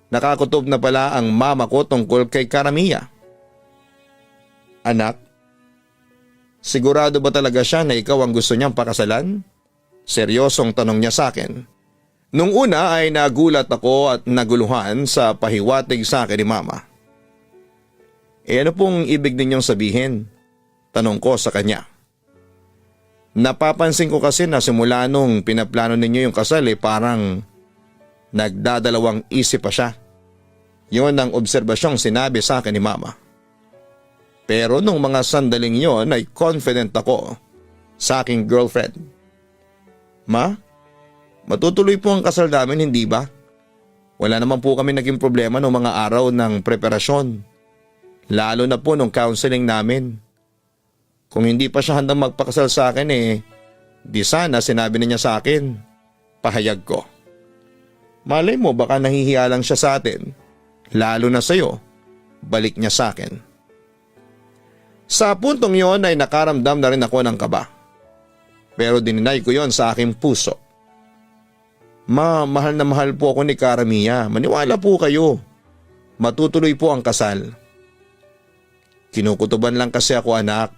Nakakutob na pala ang mama ko tungkol kay Cara Mia. Anak, sigurado ba talaga siya na ikaw ang gusto niyang pakasalan? Seryosong tanong niya sa akin. Nung una ay nagulat ako at naguluhan sa pahiwatig sa akin ni mama. Ano pong ibig ninyong sabihin? Tanong ko sa kanya. Napapansin ko kasi na simula nung pinaplano ninyo yung kasal parang nagdadalawang isip pa siya. Yun ang obserbasyong sinabi sa akin ni mama. Pero nung mga sandaling yon ay confident ako sa aking girlfriend. Ma, matutuloy po ang kasal namin, hindi ba? Wala naman po kami naging problema noong mga araw ng preparasyon. Lalo na po nung counseling namin. Kung hindi pa siya handang magpakasal sa akin di sana sinabi niya sa akin. Pahayag ko. Malay mo baka nahihiya lang siya sa atin. Lalo na sa'yo. Balik niya sa akin. Sa puntong yon ay nakaramdam na rin ako ng kaba. Pero dininay ko yon sa aking puso. Ma, mahal na mahal po ako ni Cara Mia. Maniwala po kayo. matutuloy po ang kasal. Kinukutuban lang kasi ako, anak.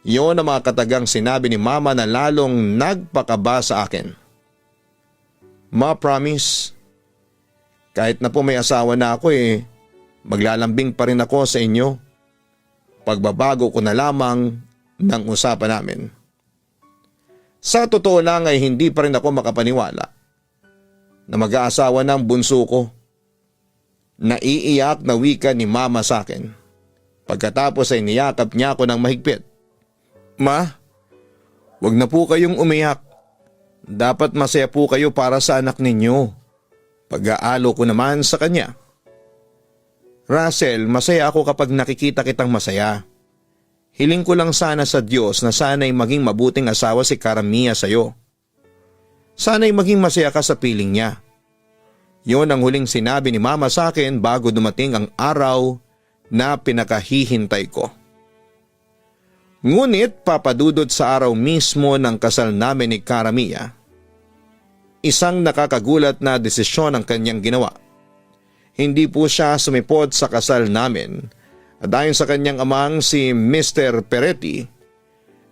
Yun ang mga katagang sinabi ni mama na lalong nagpakaba sa akin. Ma, promise, kahit na po may asawa na ako maglalambing pa rin ako sa inyo. Pagbabago ko na lamang ng usapan namin. Sa totoo lang ay hindi pa rin ako makapaniwala na mag-aasawa ng bunso ko. Naiiyak na wika ni mama sa akin. Pagkatapos ay niyakap niya ako ng mahigpit. Ma, wag na po kayong umiyak. Dapat masaya po kayo para sa anak ninyo. Pag-aalo ko naman sa kanya. Russell, masaya ako kapag nakikita kitang masaya. Hiling ko lang sana sa Diyos na sana'y maging mabuting asawa si Karamia sa'yo. Sana'y maging masaya ka sa piling niya. Yon ang huling sinabi ni mama sa akin bago dumating ang araw na pinakahihintay ko. Ngunit papadudod sa araw mismo ng kasal namin ni Karamia, isang nakakagulat na desisyon ang kanyang ginawa. Hindi po siya sumipot sa kasal namin at ayon sa kanyang amang si Mr. Peretti,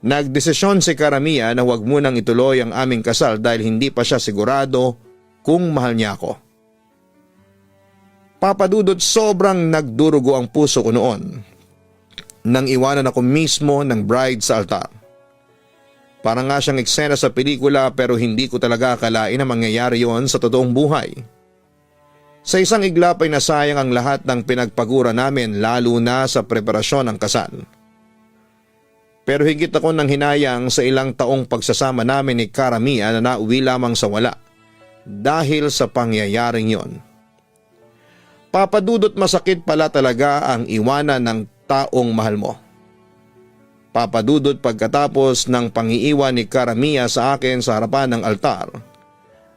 nagdesisyon si Karamia na huwag munang ituloy ang aming kasal dahil hindi pa siya sigurado kung mahal niya ako. Papadudod, sobrang nagdurugo ang puso ko noon nang iwanan ako mismo ng bride sa altar. Parang nga siyang eksena sa pelikula pero hindi ko talaga akalain na mangyayari yon sa totoong buhay. Sa isang iglap ay nasayang ang lahat ng pinagpagura namin lalo na sa preparasyon ng kasal. Pero higit ako ng hinayang sa ilang taong pagsasama namin ni Karamia na nauwi lamang sa wala dahil sa pangyayaring yon. Papadudot, masakit pala talaga ang iwanan ng taong mahal mo. Papadudot, pagkatapos ng pangiiwan ni Karamia sa akin sa harapan ng altar,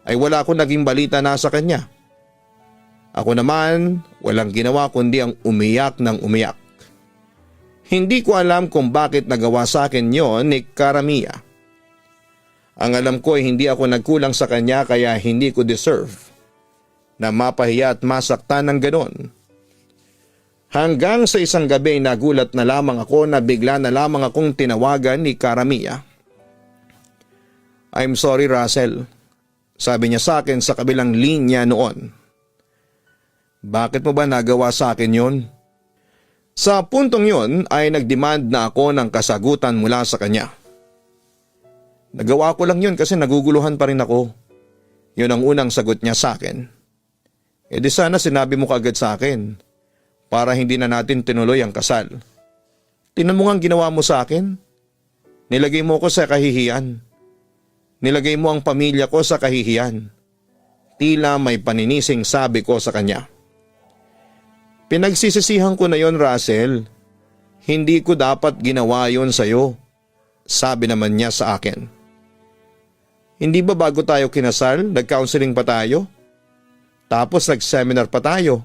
ay wala akong naging balita na sa kanya. Ako naman, walang ginawa kundi ang umiyak ng umiyak. Hindi ko alam kung bakit nagawa sa akin yon ni Karamia. Ang alam ko ay hindi ako nagkulang sa kanya kaya hindi ko deserve na mapahiya at masaktan ng ganon. Hanggang sa isang gabi nagulat na lamang ako na bigla na lamang akong tinawagan ni Karamia. I'm sorry, Russell, sabi niya sa akin sa kabilang linya noon. Bakit mo ba nagawa sa akin yon? Sa puntong yon ay nagdemand na ako ng kasagutan mula sa kanya. Nagawa ko lang yun kasi naguguluhan pa rin ako. Yun ang unang sagot niya sa akin. E di sana sinabi mo kaagad sa akin para hindi na natin tinuloy ang kasal. Tingnan mo nga ginawa mo sa akin. Nilagay mo ko sa kahihiyan. Nilagay mo ang pamilya ko sa kahihiyan. Tila may paninising sabi ko sa kanya. Pinagsisisihan ko na yon, Russell. Hindi ko dapat ginawa yon sa'yo. Sabi naman niya sa akin. Hindi ba bago tayo kinasal, nag-counseling pa tayo? Tapos nag-seminar pa tayo.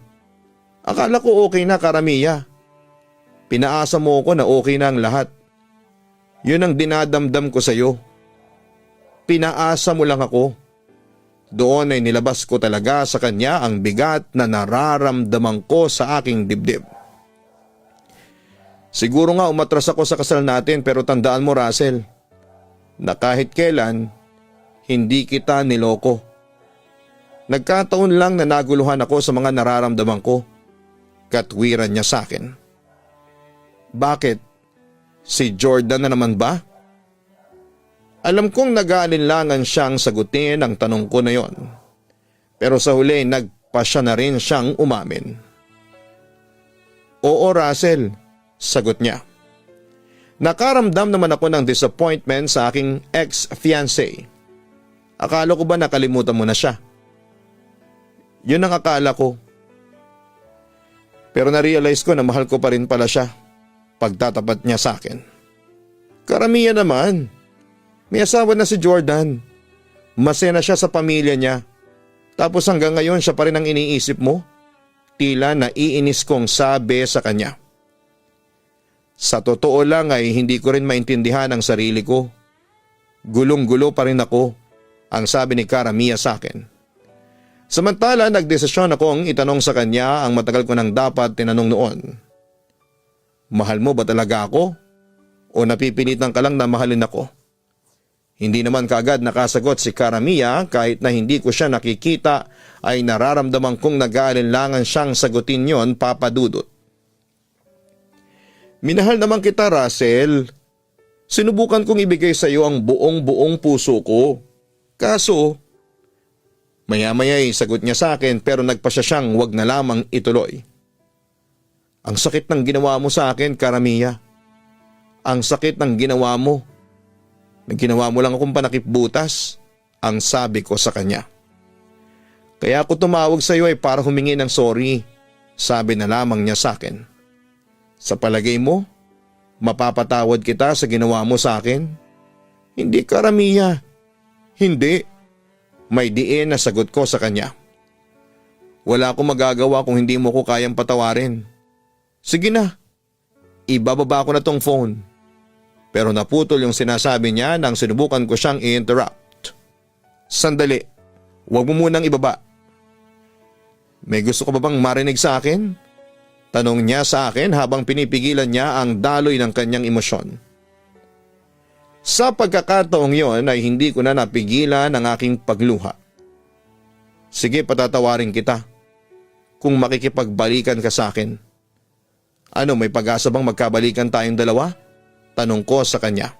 Akala ko okay na, Karamia. Pinaasa mo ko na okay na ang lahat. Yun ang dinadamdam ko sa'yo. Pinaasa mo lang ako. Doon ay nilabas ko talaga sa kanya ang bigat na nararamdaman ko sa aking dibdib. Siguro nga umatras ako sa kasal natin pero tandaan mo, Russell, na kahit kailan, hindi kita niloko. Nagkataon lang na naguluhan ako sa mga nararamdaman ko. Katwiran niya sa akin. Bakit? Si Jordan na naman ba? Alam kong nag-aalinlangan siyang sagutin ang tanong ko na yon. Pero sa huli nagpasya na rin siyang umamin. Oo, Russell, sagot niya. Nakaramdam naman ako ng disappointment sa aking ex-fiancé. Akala ko ba nakalimutan mo na siya? Yun ang akala ko. Pero na-realize ko na mahal ko pa rin pala siya pagtatapat niya sa akin. Karamia naman. May asawa na si Jordan. Masaya na siya sa pamilya niya. Tapos hanggang ngayon siya pa rin ang iniisip mo? Tila naiinis kong sabi sa kanya. Sa totoo lang ay hindi ko rin maintindihan ang sarili ko. Gulong-gulo pa rin ako, ang sabi ni Karamia sa akin. Samantala, nagdesisyon akong itanong sa kanya ang matagal ko nang dapat tinanong noon. Mahal mo ba talaga ako? O napipilitan ka lang na mahalin ako? Hindi naman kaagad nakasagot si Karamiya kahit na hindi ko siya nakikita ay nararamdaman kong nag-aalinlangan siyang sagutin yon, Papa Dudut. Minahal naman kita, Russell. Sinubukan kong ibigay sa iyo ang buong puso ko. Kaso, maya-maya ay sagot niya sa akin pero nagpasya siyang wag na lamang ituloy. Ang sakit ng ginawa mo sa akin, Karamiya. Ang sakit ng ginawa mo. Ginawa mo lang akong panakipbutas, ang sabi ko sa kanya. Kaya ako tumawag sa iyo ay para humingi ng sorry, sabi na lamang niya sa akin. Sa palagay mo, mapapatawad kita sa ginawa mo sa akin? Hindi, Karamiya. Hindi. May diin na sagot ko sa kanya. Wala akong magagawa kung hindi mo ko kayang patawarin. Sige na. Ibababa ko na tong phone. Pero naputol yung sinasabi niya nang sinubukan ko siyang i-interrupt. Sandali. Huwag mo munang ibaba. May gusto ka ba bang marinig sa akin? Tanong niya sa akin habang pinipigilan niya ang daloy ng kanyang emosyon. Sa pagkakataong yon ay hindi ko na napigilan ang aking pagluha. Sige, patatawarin kita. Kung makikipagbalikan ka sa akin. Ano, may pag-asa bang magkabalikan tayong dalawa? Tanong ko sa kanya.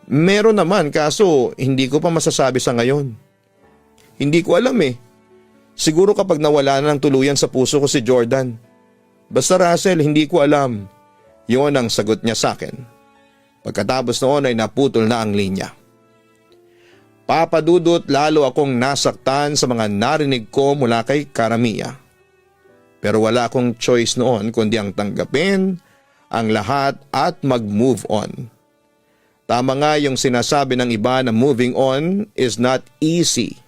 Meron naman, kaso hindi ko pa masasabi sa ngayon. Hindi ko alam eh. Siguro kapag nawala na ng tuluyan sa puso ko si Jordan. Basta Russell, hindi ko alam. Yun ang sagot niya sa akin. Pagkatapos noon ay naputol na ang linya. Papa Dudut, lalo akong nasaktan sa mga narinig ko mula kay Karamiya. Pero wala akong choice noon kundi ang tanggapin ang lahat at mag-move on. Tama nga yung sinasabi ng iba na moving on is not easy.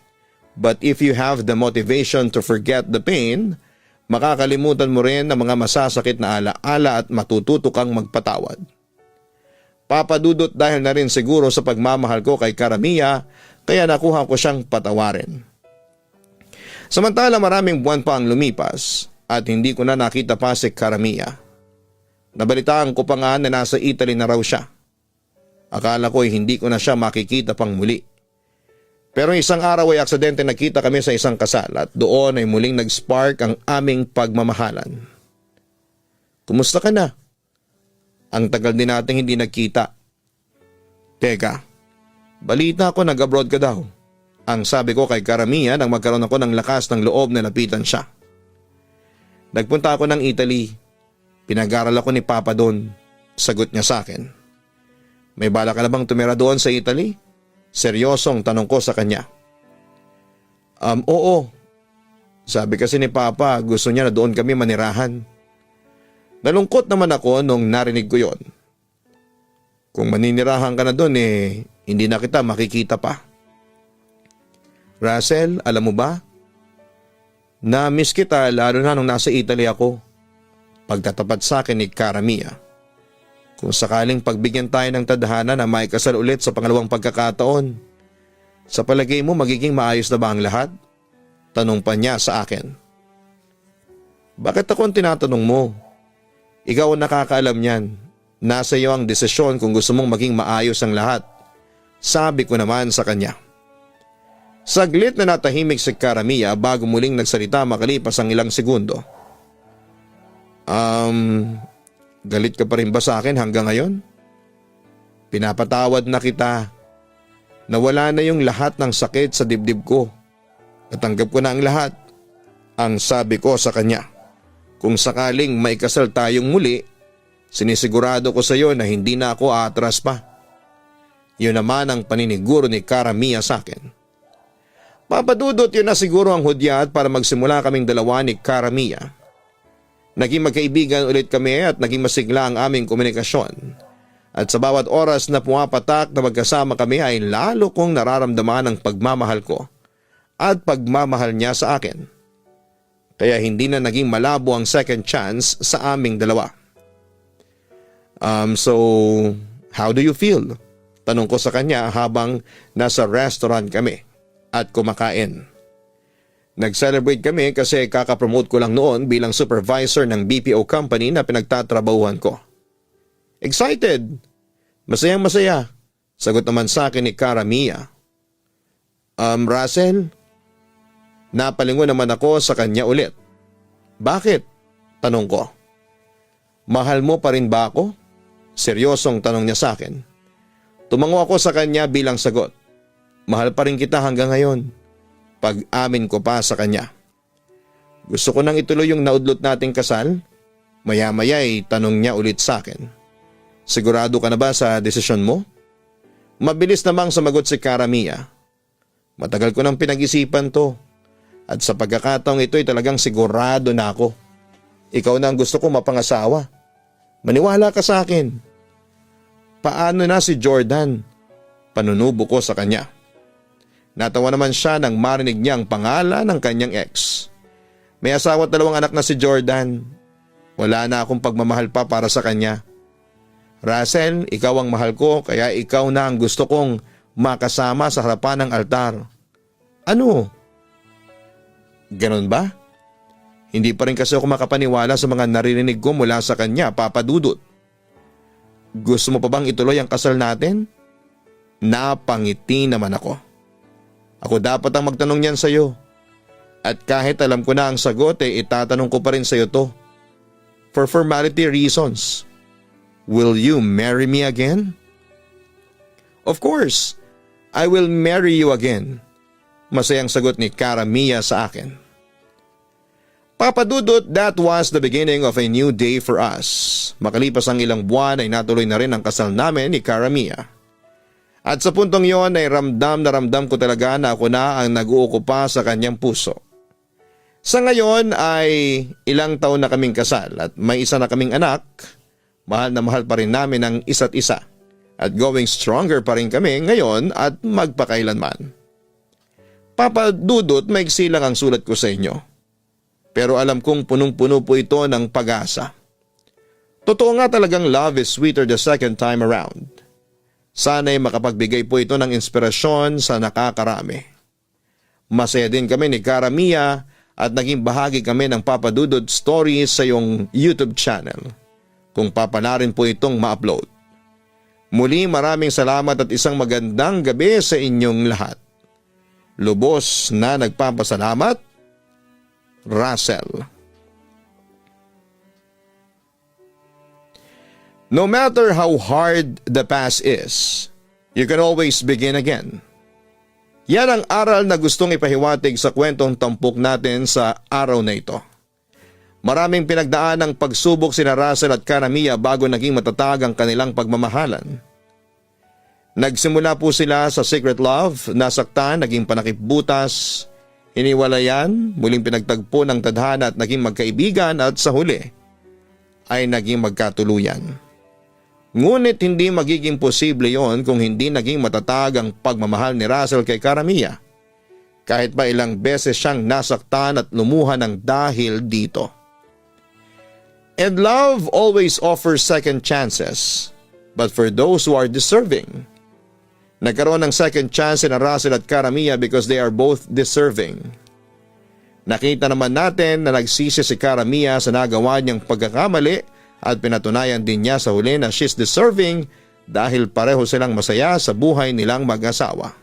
But if you have the motivation to forget the pain, makakalimutan mo rin ang mga masasakit na alaala at matututo kang magpatawad. Papa Dudut, dahil na rin siguro sa pagmamahal ko kay Karamiya, kaya nakuha ko siyang patawarin. Samantala maraming buwan pa ang lumipas at hindi ko na nakita pa si Karamiya. Nabalitaan ko pa nga na nasa Italy na raw siya. Akala ko ay hindi ko na siya makikita pang muli. Pero isang araw ay aksidente nakita kami sa isang kasal at doon ay muling nag-spark ang aming pagmamahalan. Kumusta ka na? Ang tagal din nating hindi nagkita. Teka, balita ko nag-abroad ka daw. Ang sabi ko kay Karamiya nang magkaroon ako ng lakas ng loob na lapitan siya. Nagpunta ako ng Italy. Pinag-aral ako ni Papa doon. Sagot niya sa akin. May bala ka na bang tumira doon sa Italy? Seryosong tanong ko sa kanya. Oo. Sabi kasi ni Papa gusto niya na doon kami manirahan. Nalungkot naman ako nung narinig ko yon. Kung maninirahan ka na doon hindi na kita makikita pa. Russell, alam mo ba? Na-miss kita lalo na nung nasa Italy ako. Pagtatapat sa akin ni Karamiya. Kung sakaling pagbigyan tayo ng tadhana na may kasal ulit sa pangalawang pagkakataon, sa palagay mo magiging maayos na ba ang lahat? Tanong pa niya sa akin. Bakit ako ang tinatanong mo? Ikaw ang nakakaalam niyan. Nasa iyo ang desisyon kung gusto mong maging maayos ang lahat. Sabi ko naman sa kanya. Saglit na natahimik si Karamiya bago muling nagsalita makalipas ang ilang segundo. Galit ka pa rin ba sa akin hanggang ngayon? Pinapatawad na kita. Nawala na yung lahat ng sakit sa dibdib ko. Natanggap ko na ang lahat. Ang sabi ko sa kanya. Kung sakaling may kasal tayong muli, sinisigurado ko sa iyo na hindi na ako aatras pa. Yun naman ang paniniguro ni Karamiya sa akin. Papa Dudut, yun na siguro ang hudyat para magsimula kaming dalawa ni Karamiya. Naging magkaibigan ulit kami at naging masigla ang aming komunikasyon. At sa bawat oras na pumapatak na magkasama kami ay lalo kong nararamdaman ang pagmamahal ko at pagmamahal niya sa akin. Kaya hindi na naging malabo ang second chance sa aming dalawa. So, how do you feel? Tanong ko sa kanya habang nasa restaurant kami at kumakain. Nag-celebrate kami kasi kakapromote ko lang noon bilang supervisor ng BPO company na pinagtatrabahuhan ko. Excited! Masayang masaya. Sagot naman sa akin ni Cara Mia. Russell? Napalingon naman ako sa kanya ulit. Bakit? Tanong ko. Mahal mo pa rin ba ako? Seryosong tanong niya sa akin. Tumango ako sa kanya bilang sagot. Mahal pa rin kita hanggang ngayon. Pag-amin ko pa sa kanya. Gusto ko nang ituloy yung naudlot nating kasal. Maya-maya ay tanong niya ulit sa akin. Sigurado ka na ba sa desisyon mo? Mabilis namang sumagot si Cara Mia. Matagal ko nang pinag-isipan to. At sa pagkakataong ito ay talagang sigurado na ako. Ikaw na ang gusto ko mapangasawa. Maniwala ka sa akin. Paano na si Jordan? Panunubo ko sa kanya. Natawa naman siya nang marinig niya ang pangalan ng kanyang ex. May asawa at 2 anak na si Jordan. Wala na akong pagmamahal pa para sa kanya. Russell, ikaw ang mahal ko kaya ikaw na ang gusto kong makasama sa harapan ng altar. Ano? Ganon ba? Hindi pa rin kasi ako makapaniwala sa mga naririnig ko mula sa kanya, Papa Dudut. Gusto mo pa bang ituloy ang kasal natin? Napangiti naman ako. Ako dapat ang magtanong niyan sa'yo. At kahit alam ko na ang sagot itatanong ko pa rin sa'yo to. For formality reasons. Will you marry me again? Of course, I will marry you again. Masayang sagot ni Cara Mia sa akin. Papa Dudut, that was the beginning of a new day for us. Makalipas ang ilang buwan ay natuloy na rin ang kasal namin ni Cara Mia. At sa puntong yon ay ramdam na ramdam ko talaga na ako na ang nag-uukupa sa kanyang puso. Sa ngayon ay ilang taon na kaming kasal at may isa na kaming anak. Mahal na mahal pa rin namin ang isa't isa. At going stronger pa rin kami ngayon at magpakailanman. Papa Dudut, maiksi lang ang sulat ko sa inyo. Pero alam kong punong-puno po ito ng pag-asa. Totoo nga talagang love is sweeter the second time around. Sana'y makapagbigay po ito ng inspirasyon sa nakakarami. Masaya din kami ni Cara Mia at naging bahagi kami ng Papa Dudut Stories sa iyong YouTube channel. Kung papalarin po itong ma-upload. Muli maraming salamat at isang magandang gabi sa inyong lahat. Lubos na nagpapasalamat, Russell. No matter how hard the past is, you can always begin again. Yan ang aral na gustong ipahiwatig sa kwentong tampok natin sa araw na ito. Maraming pinagdaan ng pagsubok sina Russell at Cara Mia bago naging matatag ang kanilang pagmamahalan. Nagsimula po sila sa secret love, nasaktan, naging panakipbutas, hiniwalayan, muling pinagtagpo ng tadhana at naging magkaibigan at sa huli ay naging magkatuluyan. Ngunit hindi magiging posible yon kung hindi naging matatag ang pagmamahal ni Russell kay Cara Mia. Kahit pa ilang beses siyang nasaktan at lumuha ng dahil dito. And love always offers second chances, but for those who are deserving. Nagkaroon ng second chance na Russell at Cara Mia because they are both deserving. Nakita naman natin na nagsisi si Cara Mia sa nagawa niyang pagkakamali at pinatunayan din niya sa huli na she's deserving dahil pareho silang masaya sa buhay nilang mag-asawa.